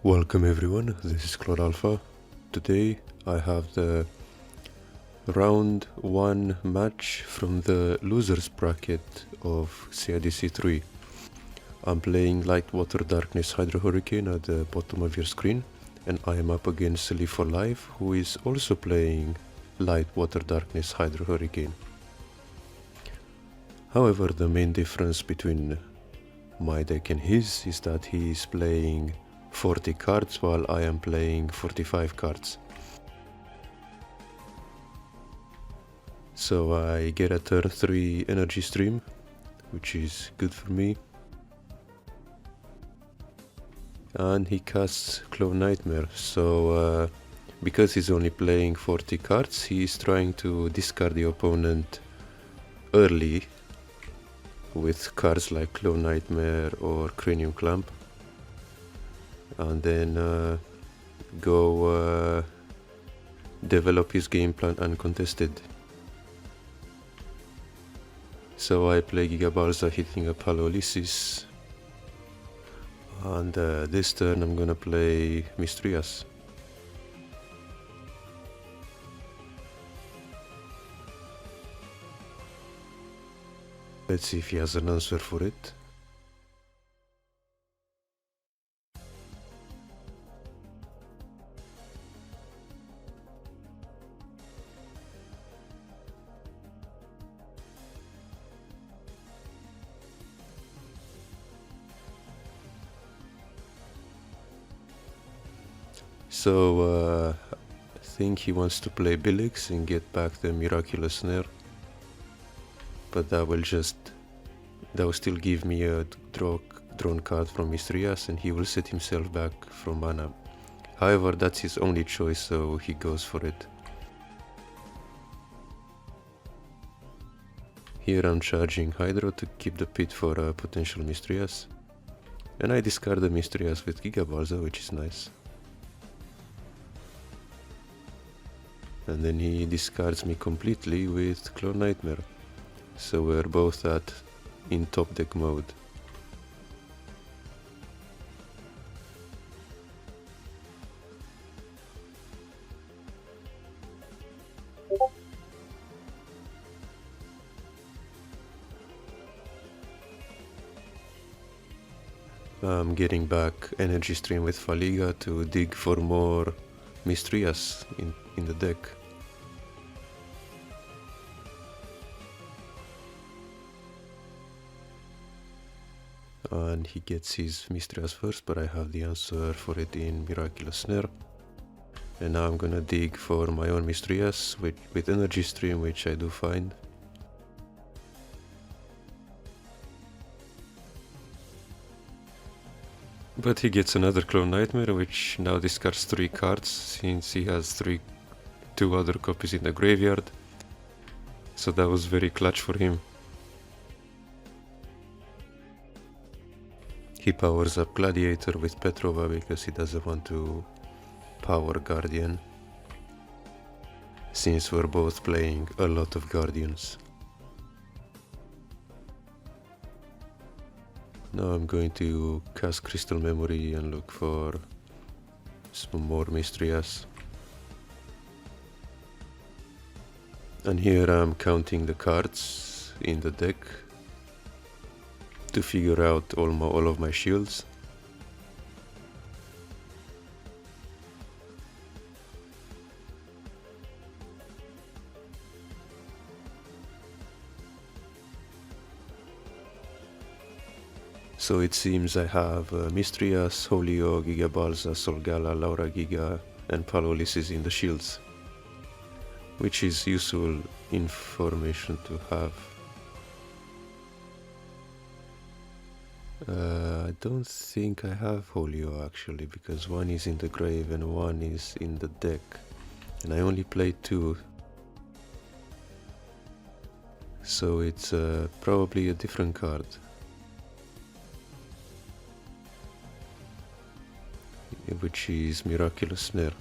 Welcome everyone, this is Clone Alpha. Today I have the round 1 match from the losers bracket of CIDC 3. I'm playing Light Water Darkness Hydro Hurricane at the bottom of your screen, and I am up against LiveforLife, who is also playing Light Water Darkness Hydro Hurricane. However, the main difference between my deck and his is that he is playing 40 cards while I am playing 45 cards. So I get a turn 3 energy stream, which is good for me. And he casts Clone Nightmare, so because he's only playing 40 cards, he's trying to discard the opponent early with cards like Clone Nightmare or Cranium Clamp, and then go develop his game plan uncontested. So I play Gigabalza hitting a Palolysis, and this turn I'm gonna play Mistrias. Let's see if he has an answer for it. So I think he wants to play Billix and get back the Miraculous Snare, but that will still give me a drawn card from Mistrias, and he will set himself back from mana. However, that's his only choice, so he goes for it. Here I'm charging Hydro to keep the pit for a potential Mistrias, and I discard the Mistrias with Gigabalza, which is nice. And then he discards me completely with Clone Nightmare, so we're both in top deck mode. I'm getting back energy stream with Faliga to dig for more Mistrias in the deck. And he gets his Mistrias first, but I have the answer for it in Miraculous Snare. And now I'm gonna dig for my own Mistrias with energy stream, which I do find. But he gets another Clone Nightmare, which now discards 3 cards, since he has 2 other copies in the graveyard. So that was very clutch for him. He powers up Gladiator with Petrova because he doesn't want to power Guardian, since we're both playing a lot of Guardians. Now I'm going to cast Crystal Memory and look for some more Mistrias. And here I'm counting the cards in the deck to figure out all of my shields. So it seems I have Mistrias, Holio, Gigabalza, Solgala, Laura Giga and Palolysis in the shields, which is useful information to have. I don't think I have Holio actually, because one is in the grave and one is in the deck, and I only played 2. So it's probably a different card. Which is Miraculous Snare.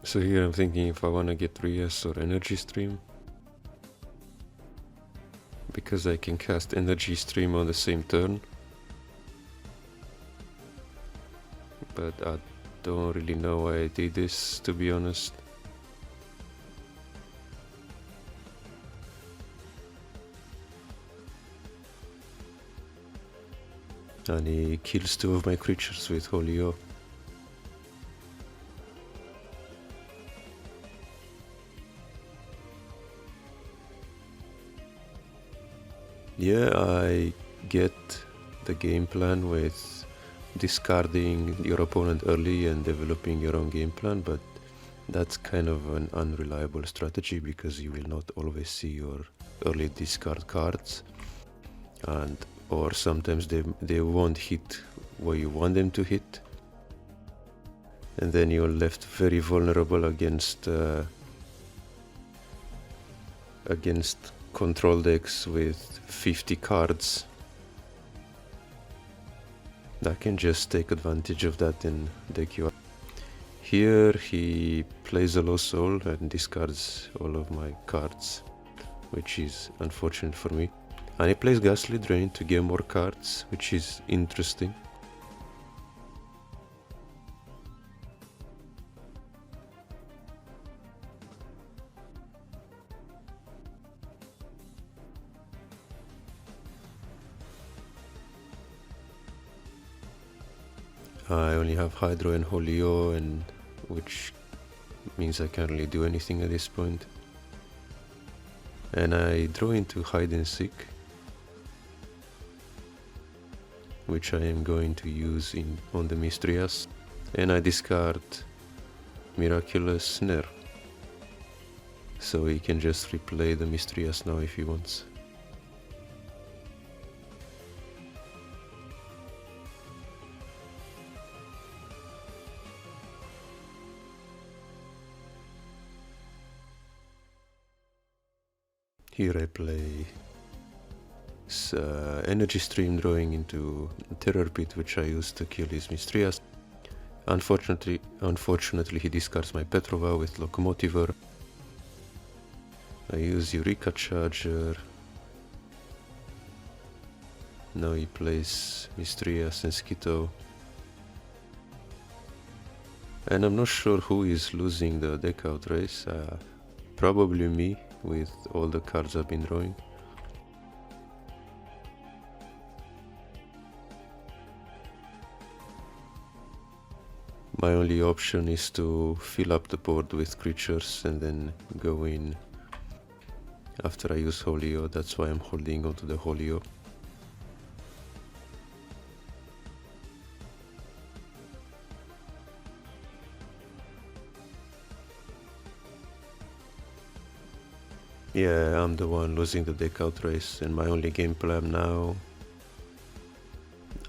So here I'm thinking if I wanna get Rias or Energy Stream, because I can cast Energy Stream on the same turn, but I don't really know why I did this, to be honest. And he kills 2 of my creatures with Holio. Yeah, I get the game plan with discarding your opponent early and developing your own game plan, but that's kind of an unreliable strategy because you will not always see your early discard cards, and or sometimes they won't hit where you want them to hit, and then you're left very vulnerable against control decks with 50 cards that can just take advantage of that and deck you up. Here he plays a Lost Soul and discards all of my cards, which is unfortunate for me. And he plays Ghastly Drain to get more cards, which is interesting. I only have Hydro and Holio, and which means I can't really do anything at this point. And I draw into Hide and Seek, which I am going to use on the Mistrias, and I discard Miraculous Snare, so he can just replay the Mistrias now if he wants. Here I play Energy Stream, drawing into Terror Pit, which I use to kill his Mistrias. Unfortunately he discards my Petrova with Locomotiver. I use Eureka Charger. Now he plays Mistrias and Skito. And I'm not sure who is losing the deck out race. Probably me, with all the cards I've been drawing. My only option is to fill up the board with creatures and then go in after I use Holio. That's why I'm holding onto the Holio. Yeah, I'm the one losing the deck out race, and my only game plan now.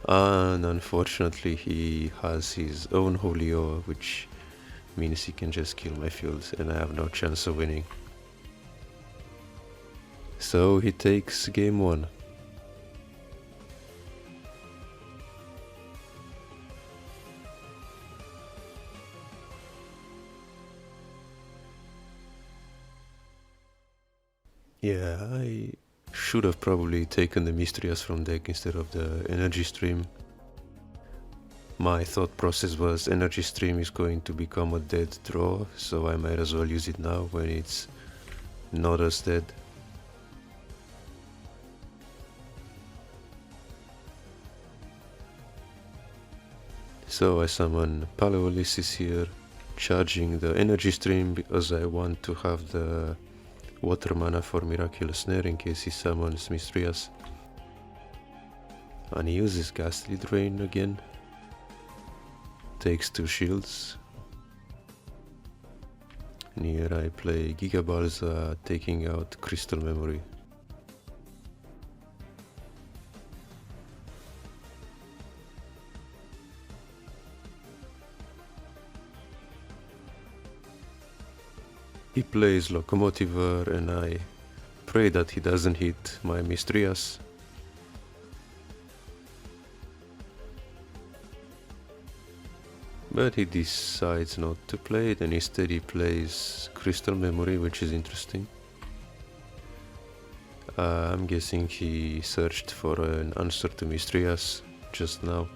And unfortunately he has his own Holio, which means he can just kill my fields and I have no chance of winning. So he takes game 1. Yeah, I should have probably taken the Mistrias from deck instead of the Energy Stream. My thought process was Energy Stream is going to become a dead draw, so I might as well use it now when it's not as dead. So I summon Paleolithis here, charging the Energy Stream because I want to have the water mana for Miraculous Snare in case he summons Mistrias. And he uses Ghastly Drain again. Takes 2 shields. And here I play Gigabalza, taking out Crystal Memory. He plays Locomotiver and I pray that he doesn't hit my Mistrias. But he decides not to play it and instead he plays Crystal Memory, which is interesting. I'm guessing he searched for an answer to Mystrias just now.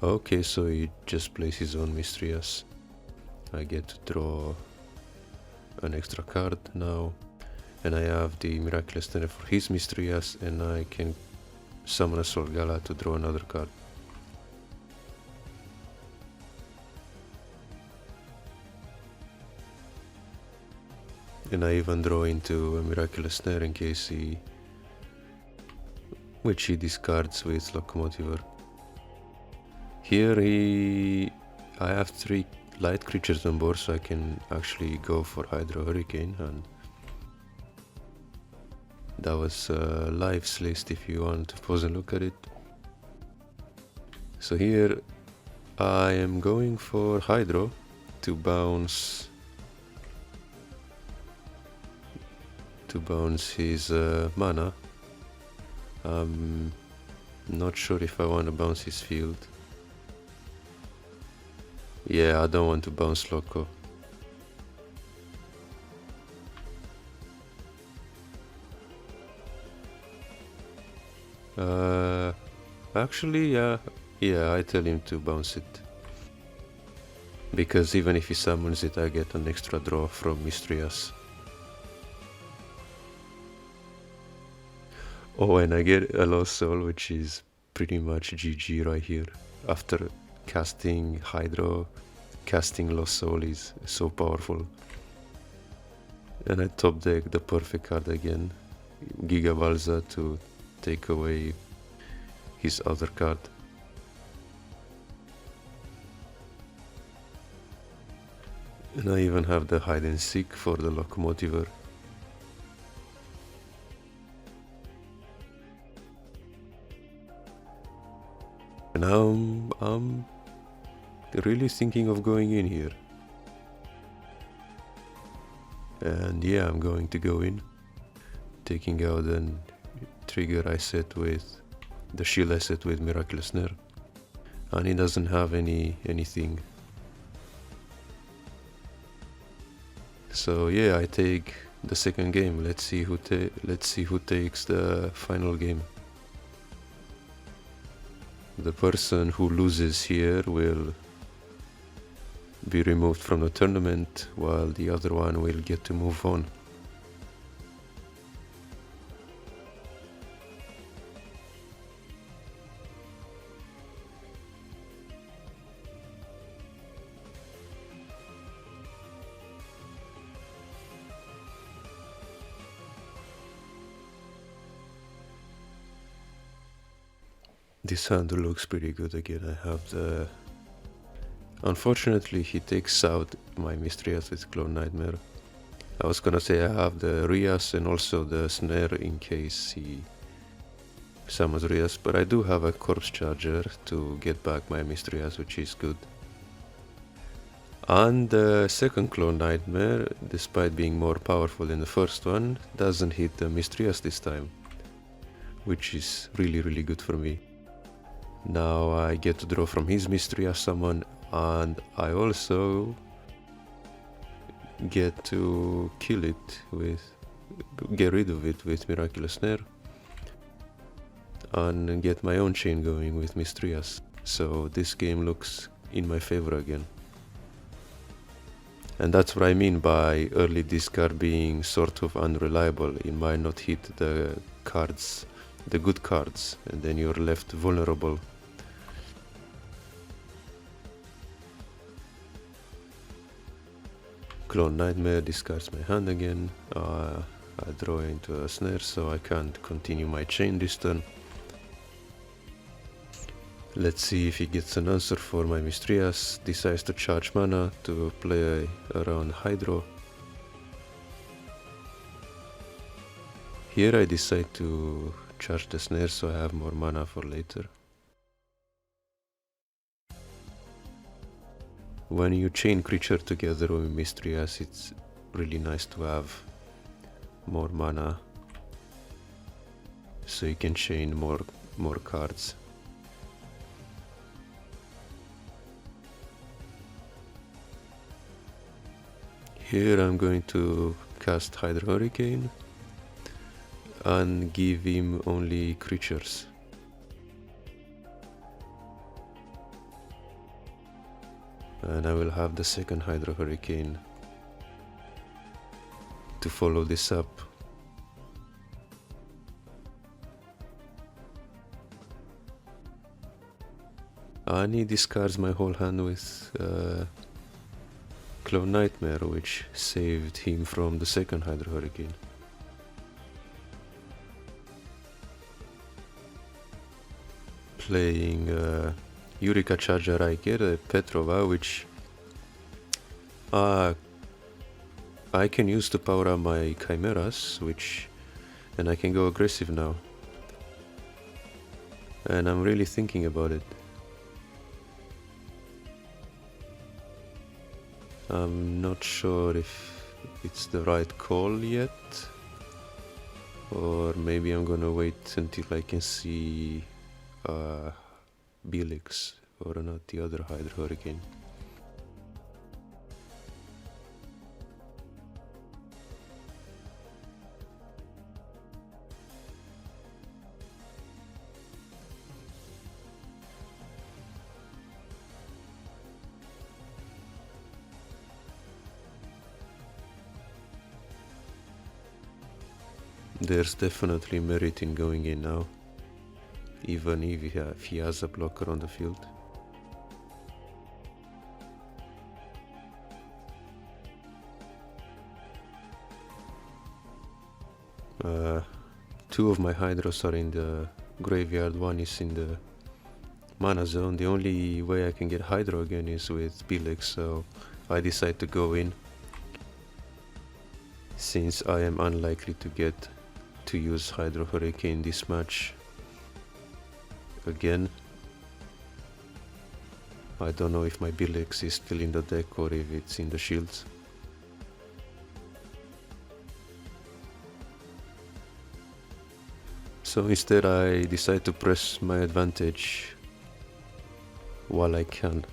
Okay, so he just plays his own Mystrias. I get to draw an extra card now, and I have the Miraculous Snare for his Mystrias, and I can summon a Solgala to draw another card. And I even draw into a Miraculous Snare in case he... which he discards with Locomotiver. Here I have 3 light creatures on board, so I can actually go for Hydro Hurricane, and that was Life's list if you want to pause and look at it. So here I am going for Hydro to bounce his mana. I'm not sure if I want to bounce his field. Yeah, I don't want to bounce Loco. Actually, yeah, I tell him to bounce it. Because even if he summons it, I get an extra draw from Mystrias. Oh, and I get a Lost Soul, which is pretty much GG right here. After casting Hydro, casting Lost Soul is so powerful. And I top deck the perfect card again, Giga Balza, to take away his other card. And I even have the Hide and Seek for the Locomotiver. And now I'm really thinking of going in here. And yeah, I'm going to go in, taking out an trigger I set with the shield I set with Miraculous Snare, and he doesn't have anything. So yeah, I take the second game. Let's see who takes the final game. The person who loses here will be removed from the tournament, while the other one will get to move on. This hand looks pretty good again. I have the... Unfortunately, he takes out my Mystrias with Clone Nightmare. I was gonna say I have the Rias and also the Snare in case he summons Rias, but I do have a Corpse Charger to get back my Mystrias, which is good. And the second Clone Nightmare, despite being more powerful than the first one, doesn't hit the Mystrias this time, which is really good for me. Now I get to draw from his Mystrias summon, and I also get to kill it with... get rid of it with Miraculous Snare, and get my own chain going with Mystrias. So this game looks in my favor again. And that's what I mean by early discard being sort of unreliable. It might not hit the cards, the good cards, and then you're left vulnerable. Clone Nightmare discards my hand again. I draw into a snare, so I can't continue my chain this turn. Let's see if he gets an answer for my Mystrias. Decides to charge mana to play around Hydro. Here I decide to charge the snare so I have more mana for later. When you chain creature together with Mystrias, it's really nice to have more mana, so you can chain more cards. Here I'm going to cast Hydro Hurricane and give him only creatures. And I will have the second Hydro Hurricane to follow this up. And he discards my whole hand with Clone Nightmare, which saved him from the second Hydro Hurricane. Playing Eureka Charger, I get a Petrova, which I can use to power up my Chimeras, and I can go aggressive now. And I'm really thinking about it. I'm not sure if it's the right call yet, or maybe I'm gonna wait until I can see Bilix or not the other Hydro Hurricane. There's definitely merit in going in now, even if he has a blocker on the field. Two of my Hydros are in the graveyard, one is in the mana zone. The only way I can get Hydro again is with Bilix, so I decide to go in, since I am unlikely to get to use Hydro Hurricane this match again. I don't know if my Bilix is still in the deck or if it's in the shields. So instead I decide to press my advantage while I can.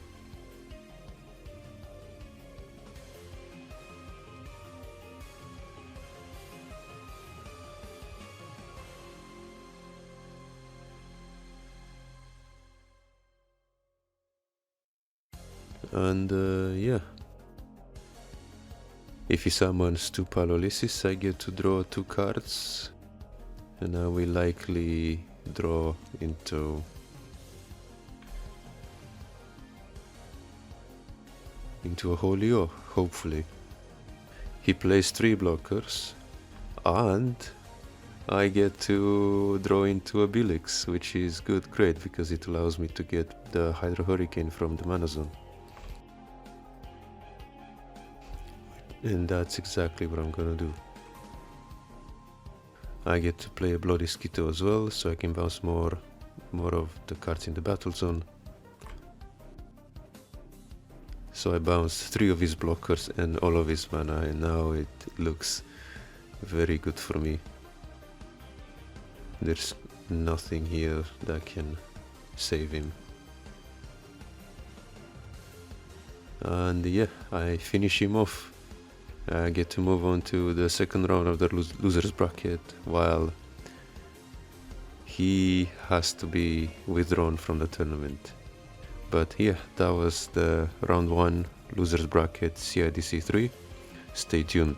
And yeah, if he summons two Palolysis, I get to draw two cards, and I will likely draw into a Holio, hopefully. He plays 3 blockers, and I get to draw into a Bilix, which is great, because it allows me to get the Hydro Hurricane from the mana zone. And that's exactly what I'm gonna do. I get to play a Bloody Skitto as well, so I can bounce more of the cards in the battle zone. So I bounced 3 of his blockers and all of his mana, and now it looks very good for me. There's nothing here that can save him. And yeah, I finish him off. I get to move on to the second round of the loser's bracket, while he has to be withdrawn from the tournament. But yeah, that was the round 1 loser's bracket CIDC 3. Stay tuned.